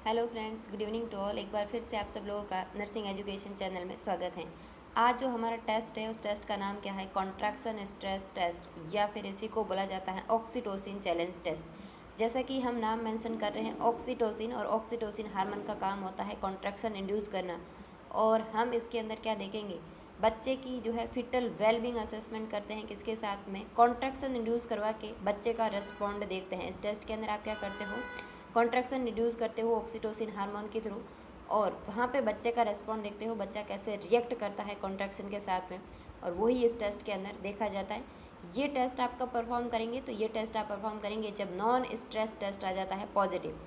Hello friends, good evening to all. एक बार फिर से आप सब लोगों का नर्सिंग एजुकेशन चैनल में स्वागत है। आज जो हमारा टेस्ट है उस टेस्ट का नाम क्या है? कॉन्ट्रैक्शन स्ट्रेस टेस्ट, या फिर इसी को बोला जाता है ऑक्सीटोसिन चैलेंज टेस्ट। जैसा कि हम नाम मेंशन कर रहे हैं, ऑक्सीटोसिन और ऑक्सीटोसिन हार्मोन का काम होता है कॉन्ट्रैक्शन इंड्यूस करना। और हम इसके अंदर क्या देखेंगे, बच्चे की जो है फिटल वेलबींग असेसमेंट करते हैं किसके साथ में, कॉन्ट्रैक्शन इंड्यूस करवा के बच्चे का रेस्पॉन्ड देखते हैं। इस टेस्ट के अंदर आप क्या करते हो, कॉन्ट्रैक्शन रिड्यूस करते हो ऑक्सीटोसिन हार्मोन के थ्रू, और वहाँ पे बच्चे का रेस्पॉन्ड देखते हो, बच्चा कैसे रिएक्ट करता है कॉन्ट्रैक्शन के साथ में, और वही इस टेस्ट के अंदर देखा जाता है। ये टेस्ट आप कब परफॉर्म करेंगे, तो ये टेस्ट आप परफॉर्म करेंगे जब नॉन स्ट्रेस टेस्ट आ जाता है पॉजिटिव।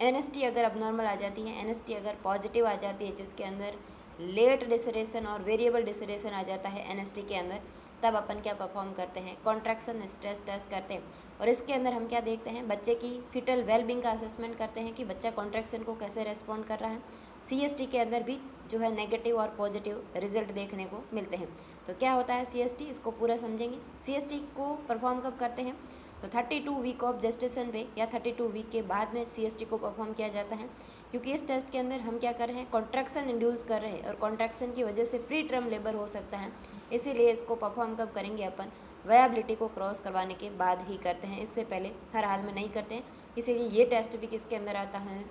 एनएसटी अगर अबनॉर्मल आ जाती है, एनएसटी अगर पॉजिटिव आ जाती है जिसके अंदर लेट डिसरेशन और वेरिएबल डिसरेशन आ जाता है एनएसटी के अंदर, तब अपन क्या परफॉर्म करते हैं, कॉन्ट्रैक्शन स्ट्रेस टेस्ट करते हैं। और इसके अंदर हम क्या देखते हैं, बच्चे की फिटल वेलबींग का असेसमेंट करते हैं कि बच्चा कॉन्ट्रैक्शन को कैसे रेस्पॉन्ड कर रहा है। सीएसटी के अंदर भी जो है नेगेटिव और पॉजिटिव रिजल्ट देखने को मिलते हैं। तो क्या होता है सीएसटी, इसको पूरा समझेंगे। सीएसटी को परफॉर्म कब करते हैं, तो 32 वीक ऑफ जेस्टेशन पे या 32 वीक के बाद में सीएसटी को परफॉर्म किया जाता है। क्योंकि इस टेस्ट के अंदर हम क्या कर रहे हैं, कॉन्ट्रैक्शन इंड्यूस कर रहे हैं, और कॉन्ट्रैक्शन की वजह से प्री टर्म लेबर हो सकता है। इसीलिए इसको परफॉर्म कब करेंगे अपन, वायबिलिटी को क्रॉस करवाने के बाद ही करते हैं, इससे पहले हर हाल में नहीं करते हैं। इसीलिए ये टेस्ट भी किसके अंदर आता है,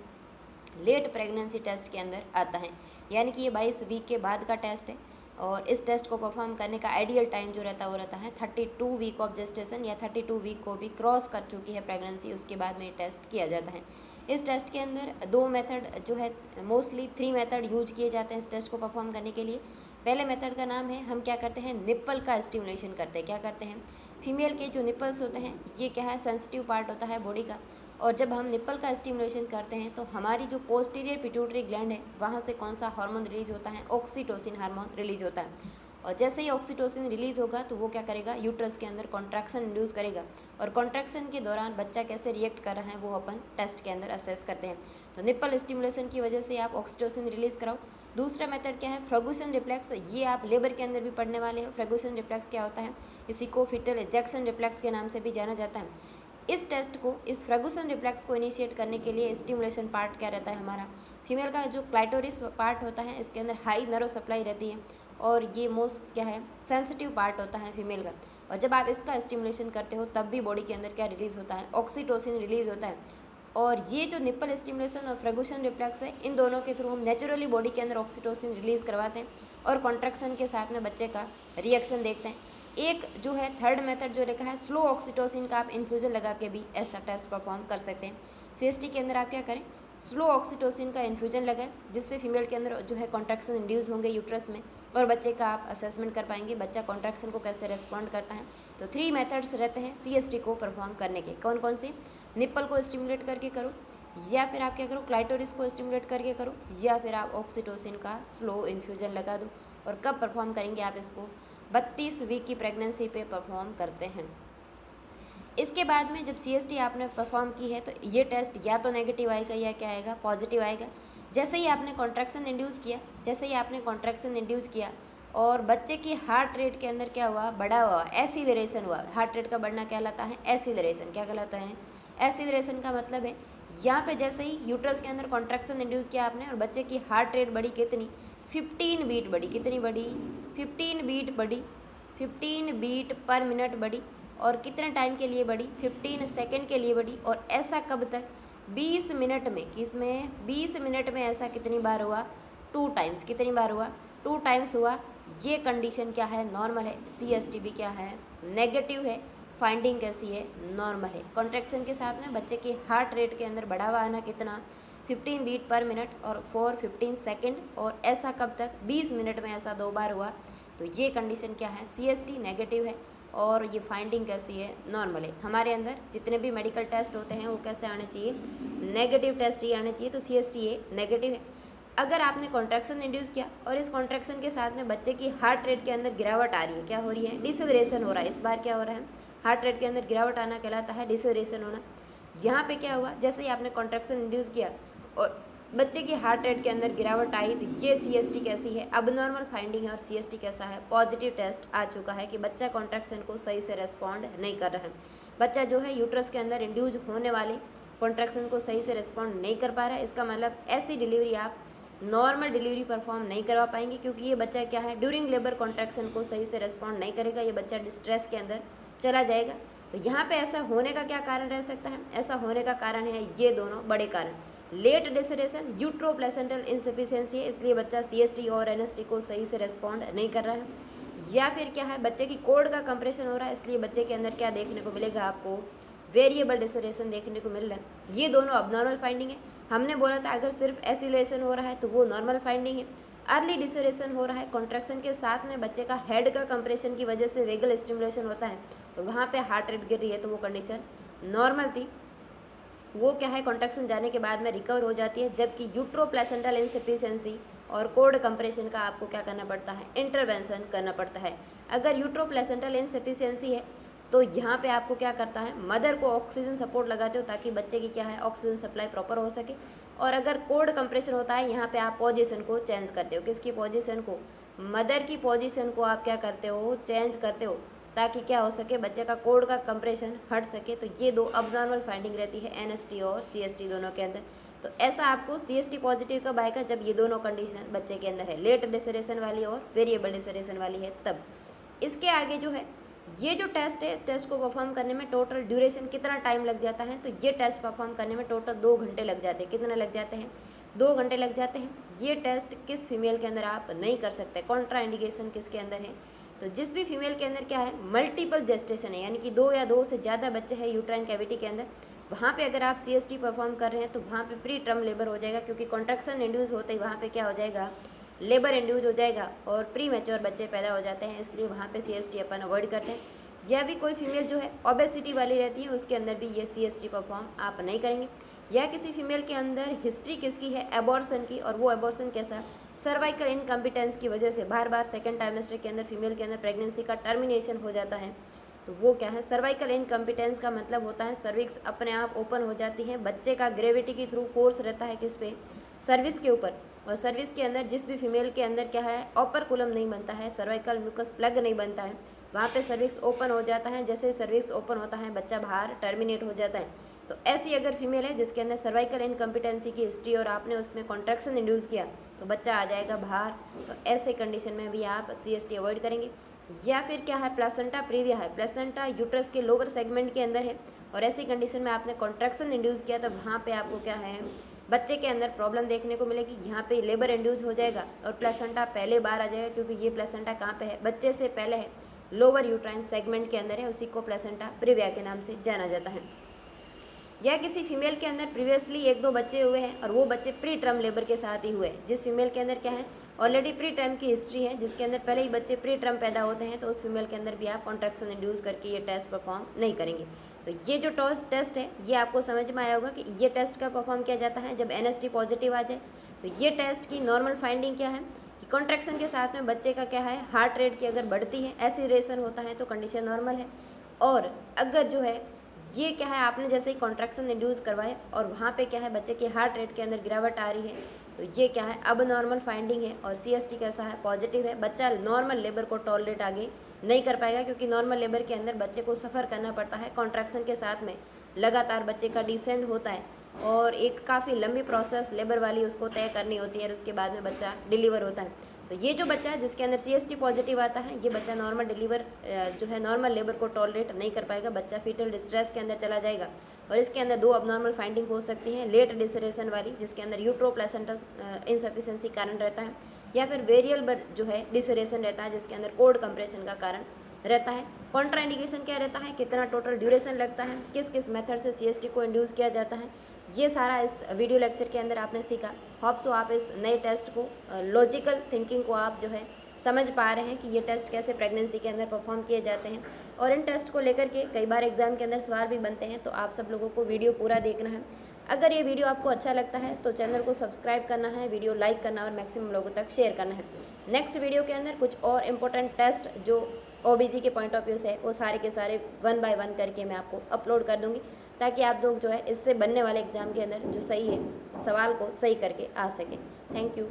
लेट प्रेगनेंसी टेस्ट के अंदर आता है। यानी कि ये 22 वीक के बाद का टेस्ट है। और इस टेस्ट को परफॉर्म करने का आइडियल टाइम जो रहता है वो रहता है 32 वीक ऑफ जेस्टेशन, या 32 वीक को भी क्रॉस कर चुकी है प्रेगनेंसी, उसके बाद में ये टेस्ट किया जाता है। इस टेस्ट के अंदर दो मेथड जो है, मोस्टली 3 मेथड यूज किए जाते हैं इस टेस्ट को परफॉर्म करने के लिए। पहले मेथड का नाम है, हम क्या करते हैं, निप्पल का स्टिमुलेशन करते हैं। क्या करते हैं, फीमेल के जो निप्पल्स होते हैं ये क्या है, सेंसिटिव पार्ट होता है बॉडी का, और जब हम निप्पल का स्टिमुलेशन करते हैं तो हमारी जो पोस्टीरियर पिट्यूटरी ग्लैंड है वहाँ से कौन सा हार्मोन रिलीज होता है, ऑक्सीटोसिन हार्मोन रिलीज होता है। और जैसे ही ऑक्सीटोसिन रिलीज होगा तो वो क्या करेगा, यूट्रस के अंदर कॉन्ट्रैक्शन इंड्यूस करेगा, और कॉन्ट्रैक्शन के दौरान बच्चा कैसे रिएक्ट कर रहा है वो अपन टेस्ट के अंदर असेस करते हैं। तो निप्पल स्टिमुलेशन की वजह से आप ऑक्सीटोसिन रिलीज कराओ। दूसरा मेथड क्या है, फ्रेगुसन रिफ्लेक्स, ये आप लेबर के अंदर भी पढ़ने वाले हो। फ्रेगुसन रिफ्लेक्स क्या होता है, इसी को फिटल एजेक्शन रिफ्लेक्स के नाम से भी जाना जाता है। इस टेस्ट को, इस फ्रेगुसन रिफ्लेक्स को इनिशिएट करने के लिए स्टिमुलेशन पार्ट क्या रहता है हमारा, फीमेल का जो क्लाइटोरिस पार्ट होता है इसके अंदर हाई नर्व सप्लाई रहती है, और ये मोस्ट क्या है, सेंसिटिव पार्ट होता है फीमेल का। और जब आप इसका स्टिमुलेशन करते हो तब भी बॉडी के अंदर क्या रिलीज होता है, ऑक्सीटोसिन रिलीज होता है। और ये जो निप्पल स्टिमुलेशन और फ्रेगुसन रिफ्लेक्स है, इन दोनों के थ्रू हम नेचुरली बॉडी के अंदर ऑक्सीटोसिन रिलीज करवाते हैं, और कॉन्ट्रैक्शन के साथ में बच्चे का रिएक्शन देखते हैं। एक जो है थर्ड मेथड जो लिखा है, स्लो ऑक्सीटोसिन का आप इन्फ्यूजन लगा के भी ऐसा टेस्ट परफॉर्म कर सकते हैं। सीएसटी के अंदर आप क्या करें, स्लो ऑक्सीटोसिन का इन्फ्यूजन लगाएं, जिससे फीमेल के अंदर जो है कॉन्ट्रैक्शन इंड्यूस होंगे यूट्रस में, और बच्चे का आप असेसमेंट कर पाएंगे बच्चा कॉन्ट्रैक्शन को कैसे रेस्पॉन्ड करता है। तो 3 मेथड्स रहते हैं सीएसटी को परफॉर्म करने के। कौन कौन से, निप्पल को स्टिमुलेट करके करो, या फिर आप क्या करो, क्लाइटोरिस को स्टिमुलेट करके करो, या फिर आप ऑक्सीटोसिन का स्लो इन्फ्यूजन लगा दो। और कब परफॉर्म करेंगे आप इसको, 32 वीक की प्रेगनेंसी पे परफॉर्म करते हैं। इसके बाद में जब सीएसटी आपने परफॉर्म की है तो ये टेस्ट या तो नेगेटिव आएगा या क्या आएगा, पॉजिटिव आएगा। जैसे ही आपने कॉन्ट्रैक्शन इंड्यूस किया, जैसे ही आपने कॉन्ट्रैक्शन इंड्यूस किया और बच्चे की हार्ट रेट के अंदर क्या हुआ, बढ़ा हुआ, एसिलरेशन हुआ। हार्ट रेट का बढ़ना कहलाता है एसिलरेशन। क्या कहलाता है, एसिलरेशन का मतलब है यहाँ पे जैसे ही यूट्रस के अंदर कॉन्ट्रैक्शन इंड्यूस किया आपने और बच्चे की हार्ट रेट बढ़ी, कितनी, 15 बीट बढ़ी। कितनी बढ़ी, 15 बीट बढ़ी, 15 बीट पर मिनट बढ़ी। और कितने टाइम के लिए बढ़ी, 15 सेकंड के लिए बढ़ी। और ऐसा कब तक, 20 मिनट में। किसमें, 20 मिनट में ऐसा कितनी बार हुआ, 2 टाइम्स। कितनी बार हुआ, 2 टाइम्स हुआ। ये कंडीशन क्या है, नॉर्मल है। सीएसटी भी क्या है, नेगेटिव है। फाइंडिंग कैसी है, नॉर्मल है। कॉन्ट्रैक्शन के साथ में बच्चे के हार्ट रेट के अंदर बढ़ावा आना कितना, 15 बीट पर मिनट और फॉर 15 सेकेंड। और ऐसा कब तक, 20 मिनट में ऐसा 2 बार हुआ। तो ये कंडीशन क्या है, सीएसटी नेगेटिव है। और ये फाइंडिंग कैसी है, नॉर्मल है। हमारे अंदर जितने भी मेडिकल टेस्ट होते हैं वो कैसे आने चाहिए, नेगेटिव टेस्ट ही आने चाहिए। तो सीएसटी ये नेगेटिव है। अगर आपने कॉन्ट्रैक्शन इंड्यूस किया और इस कॉन्ट्रैक्शन के साथ में बच्चे की हार्ट रेट के अंदर गिरावट आ रही है, क्या हो रही है, डिसेलरेशन हो रहा है। इस बार क्या हो रहा है, हार्ट रेट के अंदर गिरावट आना कहलाता है डिसेलरेशन होना। यहाँ पे क्या हुआ, जैसे ही आपने कॉन्ट्रैक्शन इंड्यूस किया और बच्चे की हार्ट रेट के अंदर गिरावट आई, तो ये सीएसटी कैसी है, अब नॉर्मल फाइंडिंग है। और सीएसटी कैसा है, पॉजिटिव टेस्ट आ चुका है कि बच्चा कॉन्ट्रैक्शन को सही से रेस्पॉन्ड नहीं कर रहा है। बच्चा जो है यूट्रस के अंदर इंड्यूज होने वाली कॉन्ट्रैक्शन को सही से रिस्पॉन्ड नहीं कर पा रहा है, इसका मतलब ऐसी डिलीवरी आप नॉर्मल डिलीवरी परफॉर्म नहीं करवा पाएंगे, क्योंकि ये बच्चा क्या है ड्यूरिंग लेबर कॉन्ट्रैक्शन को सही से रिस्पॉन्ड नहीं करेगा, ये बच्चा डिस्ट्रेस के अंदर चला जाएगा। तो यहाँ पे ऐसा होने का क्या कारण रह सकता है? ऐसा होने का कारण है ये दोनों बड़े कारण। लेट डिसरेशन, यूट्रोप्लेसेंटल इंसफिशियंसी है, इसलिए बच्चा CST और NST को सही से रिस्पॉन्ड नहीं कर रहा है। या फिर क्या है, बच्चे की कोड का कंप्रेशन हो रहा है, इसलिए बच्चे के अंदर क्या देखने को मिलेगा आपको, वेरिएबल डिसरेशन देखने को मिल रहा है। ये दोनों अबनॉर्मल फाइंडिंग है। हमने बोला था अगर सिर्फ एसिलेशन हो रहा है तो वो नॉर्मल फाइंडिंग है। अर्ली डिसरेशन हो रहा है, कॉन्ट्रैक्शन के साथ में बच्चे का हेड का कंप्रेशन की वजह से वेगल स्टिमुलेशन होता है, तो वहाँ पे हार्ट रेट गिर रही है, तो वो कंडीशन नॉर्मल थी। वो क्या है, कॉन्ट्रैक्शन जाने के बाद में रिकवर हो जाती है, जबकि यूट्रोप्लेसेंटल इनसफिशिएंसी और कोड कंप्रेशन का आपको क्या करना पड़ता है, इंटरवेंशन करना पड़ता है। अगर यूट्रोप्लेसेंटल इनसफिशिएंसी है तो यहाँ पे आपको क्या करता है, मदर को ऑक्सीजन सपोर्ट लगाते हो ताकि बच्चे की क्या है ऑक्सीजन सप्लाई प्रॉपर हो सके। और अगर कोड कंप्रेशन होता है, यहाँ पे आप पोजीशन को चेंज करते हो, किसकी पोजीशन को, मदर की पोजीशन को आप क्या करते हो, चेंज करते हो, ताकि क्या हो सके, बच्चे का कोड का कंप्रेशन हट सके। तो ये दो अबनॉर्मल फाइंडिंग रहती है NST और CST दोनों के अंदर। तो ऐसा आपको CST पॉजिटिव कब आएगा, जब ये दोनों कंडीशन बच्चे के अंदर है, लेट डिसरेशन वाली और वेरिएबल डिसरेशन वाली है तब। इसके आगे जो है, ये जो टेस्ट है, इस टेस्ट को परफॉर्म करने में टोटल ड्यूरेशन कितना टाइम लग जाता है, तो ये टेस्ट परफॉर्म करने में टोटल 2 घंटे लग जाते हैं। कितने लग जाते हैं, 2 घंटे लग जाते हैं। ये टेस्ट किस फीमेल के अंदर आप नहीं कर सकते, कॉन्ट्रा इंडिकेशन किसके अंदर है, तो जिस भी फीमेल के अंदर क्या है, मल्टीपल जेस्टेशन है, यानी कि 2 या 2 से ज़्यादा बच्चे हैं यूट्राइन कैविटी के अंदर, वहाँ पे अगर आप CST परफॉर्म कर रहे हैं तो वहाँ पे प्री टर्म लेबर हो जाएगा, क्योंकि कॉन्ट्रैक्शन इंड्यूस होते ही वहाँ पे क्या हो जाएगा, लेबर इंड्यूस हो जाएगा और प्री मैच्योर बच्चे पैदा हो जाते हैं, इसलिए वहाँ पे CST अपन अवॉइड करते हैं। या भी कोई फीमेल जो है ओबेसिटी वाली रहती है, उसके अंदर भी ये CST परफॉर्म आप नहीं करेंगे। या किसी फीमेल के अंदर हिस्ट्री किसकी है, एबॉर्शन की, और वो एबॉर्शन कैसा, सर्वाइकल इनकम्पिटेंस की वजह से बार बार सेकेंड टाइमेस्टर के अंदर फीमेल के अंदर प्रेगनेंसी का टर्मिनेशन हो जाता है, तो वो क्या है, सर्वाइकल इनकम्पिटेंस का मतलब होता है सर्विक्स अपने आप ओपन हो जाती है, बच्चे का ग्रेविटी के थ्रू फोर्स रहता है किस पे, सर्विस के ऊपर, और सर्विस के अंदर जिस भी फीमेल के अंदर क्या है, ऑपरकुलम नहीं बनता है, सर्वाइकल म्यूकस प्लग नहीं बनता है, वहाँ पे सर्विक्स ओपन हो जाता है। जैसे सर्विक्स ओपन होता है बच्चा बाहर टर्मिनेट हो जाता है। तो ऐसी अगर फीमेल है जिसके अंदर सर्वाइकल इनकम्पिटेंसी की हिस्ट्री और आपने उसमें कॉन्ट्रैक्शन इंड्यूस किया तो बच्चा आ जाएगा बाहर, तो ऐसे कंडीशन में भी आप CST अवॉइड करेंगे। या फिर क्या है, प्लेसेंटा प्रीविया है, प्लेसेंटा यूट्रस के लोअर सेगमेंट के अंदर है और ऐसी कंडीशन में आपने कॉन्ट्रैक्शन इंड्यूस किया तो वहाँ पे आपको क्या है, बच्चे के अंदर प्रॉब्लम देखने को मिलेगी। यहाँ पे लेबर इंड्यूस हो जाएगा और प्लेसेंटा पहले बाहर आ जाएगा, क्योंकि ये प्लेसेंटा कहाँ पे है, बच्चे से पहले है, लोअर यूट्राइन सेगमेंट के अंदर है, उसी को प्लेसेंटा प्रीविया के नाम से जाना जाता है। या किसी फीमेल के अंदर प्रीवियसली 1-2 बच्चे हुए हैं और वो बच्चे प्री टर्म लेबर के साथ ही हुए, जिस फीमेल के अंदर क्या है, ऑलरेडी प्री टर्म की हिस्ट्री है, जिसके अंदर पहले ही बच्चे प्री टर्म पैदा होते हैं, तो उस फीमेल के अंदर भी आप कॉन्ट्रैक्शन इंड्यूस करके ये टेस्ट परफॉर्म नहीं करेंगे। तो ये जो टेस्ट है ये आपको समझ में आया होगा कि ये टेस्ट कब परफॉर्म किया जाता है, जब NST पॉजिटिव आ जाए। तो ये टेस्ट की नॉर्मल फाइंडिंग क्या है कि कॉन्ट्रैक्शन के साथ में बच्चे का क्या है, हार्ट रेट की अगर बढ़ती है, एसिलेशन होता है तो कंडीशन नॉर्मल है। और अगर जो है ये क्या है, आपने जैसे ही कॉन्ट्रैक्शन इंड्यूस करवाए और वहाँ पे क्या है, बच्चे के हार्ट रेट के अंदर गिरावट आ रही है, तो ये क्या है, अब नॉर्मल फाइंडिंग है। और CST कैसा है, पॉजिटिव है, बच्चा नॉर्मल लेबर को टॉलरेट आगे नहीं कर पाएगा, क्योंकि नॉर्मल लेबर के अंदर बच्चे को सफ़र करना पड़ता है, कॉन्ट्रैक्शन के साथ में लगातार बच्चे का डिसेंड होता है और एक काफ़ी लंबी प्रोसेस लेबर वाली उसको तय करनी होती है और उसके बाद में बच्चा डिलीवर होता है। तो ये जो बच्चा है जिसके अंदर CST पॉजिटिव आता है, ये बच्चा नॉर्मल डिलीवर जो है नॉर्मल लेबर को टॉलरेट नहीं कर पाएगा, बच्चा फीटल डिस्ट्रेस के अंदर चला जाएगा। और इसके अंदर 2 अबनॉर्मल फाइंडिंग हो सकती है, लेट डिसरेशन वाली जिसके अंदर यूट्रोप्लेसेंटस इनसफिशिएंसी कारण रहता है, या फिर वेरिएबल जो है डिसरेशन रहता है जिसके अंदर कोड कंप्रेशन का कारण रहता है। कॉन्ट्राइंडिकेशन क्या रहता है, कितना टोटल ड्यूरेशन लगता है, किस किस मेथड से CST को इंड्यूस किया जाता है, ये सारा इस वीडियो लेक्चर के अंदर आपने सीखा। होप सो आप इस नए टेस्ट को, लॉजिकल थिंकिंग को आप जो है समझ पा रहे हैं कि ये टेस्ट कैसे प्रेगनेंसी के अंदर परफॉर्म किए जाते हैं। और इन टेस्ट को लेकर के कई बार एग्जाम के अंदर सवाल भी बनते हैं, तो आप सब लोगों को वीडियो पूरा देखना है। अगर ये वीडियो आपको अच्छा लगता है तो चैनल को सब्सक्राइब करना है, वीडियो लाइक करना और मैक्सिमम लोगों तक शेयर करना है। नेक्स्ट वीडियो के अंदर कुछ और इम्पोर्टेंट टेस्ट जो OBG के पॉइंट ऑफ व्यू से वो सारे के सारे 1 बाय 1 करके मैं आपको अपलोड कर दूँगी, ताकि आप लोग जो है इससे बनने वाले एग्ज़ाम के अंदर जो सही है सवाल को सही करके आ सकें। Thank you.